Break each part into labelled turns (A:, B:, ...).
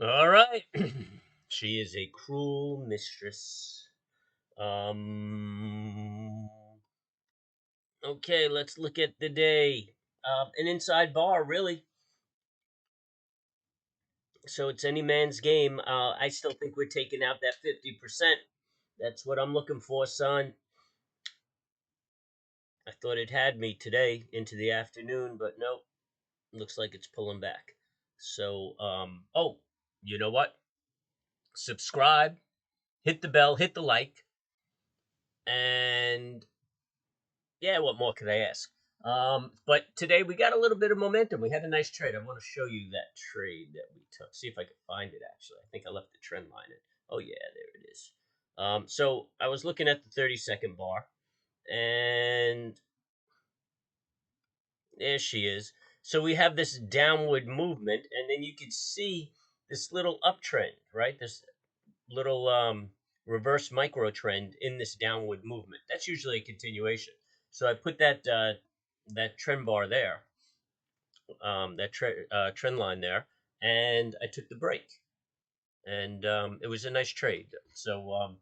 A: All right. She is a cruel mistress. Okay, let's look at the day. An inside bar, really. So it's any man's game. I still think we're taking out that 50%. That's what I'm looking for, son. I thought it had me today into the afternoon, but nope. Looks like it's pulling back. So, oh, you know what? Subscribe, hit the bell, hit the like, and yeah, what more could I ask? But today we got a little bit of momentum. We had a nice trade. I want to show you that trade that we took. See if I can find it. Actually, I think I left the trend line in. Oh yeah, there it is. So I was looking at the 30-second bar, and there she is. So we have this downward movement, and then you could see this little uptrend, right? This little reverse micro trend in this downward movement. That's usually a continuation. So I put that trend bar there, trend line there, and I took the break, and it was a nice trade. So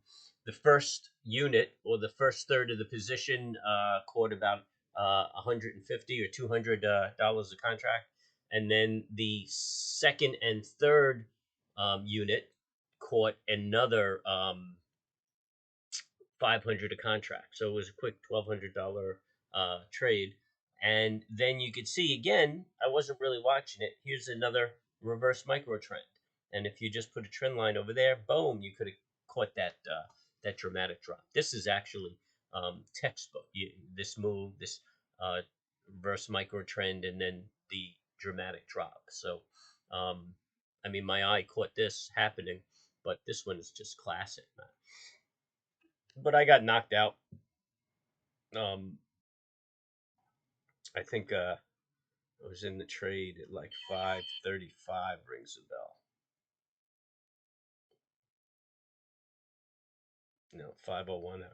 A: the first unit or the first third of the position caught about 150 or $200 a contract, and then the second and third unit caught another 500 a contract. So it was a quick $1,200 trade. And then you could see again, I wasn't really watching it. Here's another reverse micro trend. And if you just put a trend line over there, boom, you could have caught that dramatic drop. This is actually textbook. This move, this uh, reverse micro trend, and then the dramatic drop. So, I mean, my eye caught this happening, but this one is just classic, man. But I got knocked out. Um, I think I was in the trade at like 5:35. Rings a bell. No, 5:01.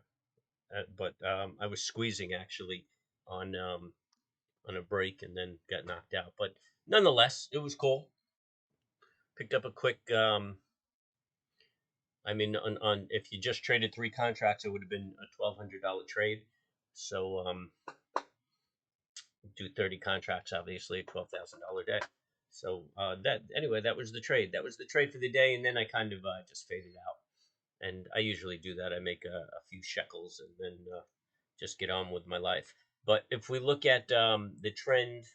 A: But I was squeezing actually on a break and then got knocked out. But nonetheless, it was cool. Picked up a quick. I mean, on if you just traded three contracts, it would have been a $1,200 trade. So do 30 contracts, obviously, $12,000 day. So that anyway, that was the trade. That was the trade for the day, and then I kind of just faded out. And I usually do that. I make a few shekels and then just get on with my life. But if we look at the trend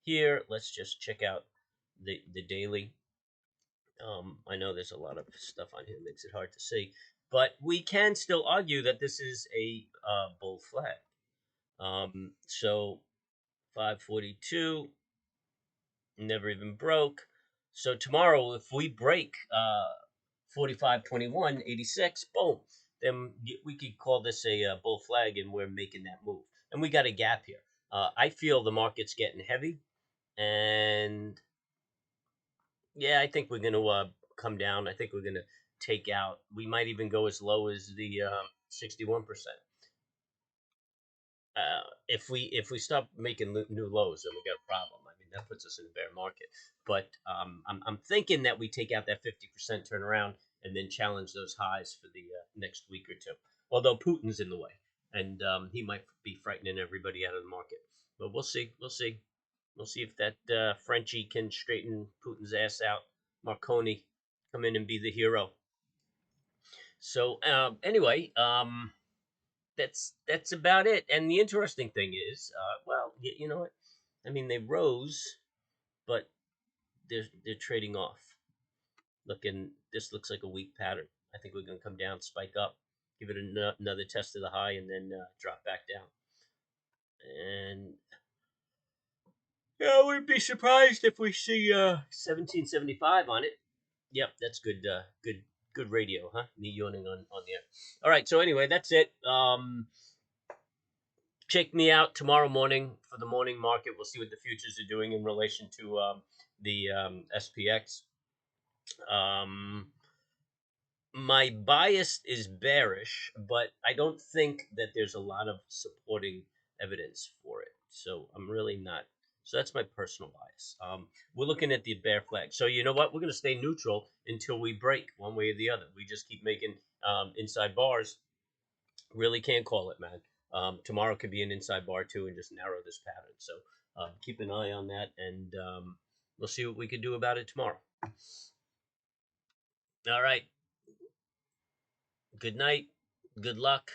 A: here, let's just check out the daily. I know there's a lot of stuff on here, makes it hard to see, but we can still argue that this is a bull flag. So 542 never even broke. So tomorrow, if we break 45.21.86, boom, then we could call this a bull flag, and we're making that move. And we got a gap here. I feel the market's getting heavy, and yeah, I think we're going to come down. I think we're going to take out. We might even go as low as the 61%. If we stop making new lows, then we got a problem. I mean, that puts us in a bear market. But I'm thinking that we take out that 50% turnaround and then challenge those highs for the next week or two. Although Putin's in the way, and he might be frightening everybody out of the market. But we'll see. We'll see. We'll see if that Frenchie can straighten Putin's ass out. Marconi come in and be the hero. So anyway, that's about it. And the interesting thing is, well, you know what? I mean, they rose, but they're trading off. Looking, this looks like a weak pattern. I think we're going to come down, spike up, give it another test of the high, and then drop back down. And yeah, I wouldn't be surprised if we see 1775 on it. Yep, that's good. Good radio, huh? Me yawning on the air. All right. So anyway, that's it. Check me out tomorrow morning for the morning market. We'll see what the futures are doing in relation to the SPX. Um, my bias is bearish, but I don't think that there's a lot of supporting evidence for it. So I'm really not So that's my personal bias. We're looking at the bear flag. So you know what? We're going to stay neutral until we break one way or the other. We just keep making inside bars. Really can't call it, man. Tomorrow could be an inside bar too, and just narrow this pattern. So keep an eye on that, and we'll see what we can do about it tomorrow. All right. Good night. Good luck.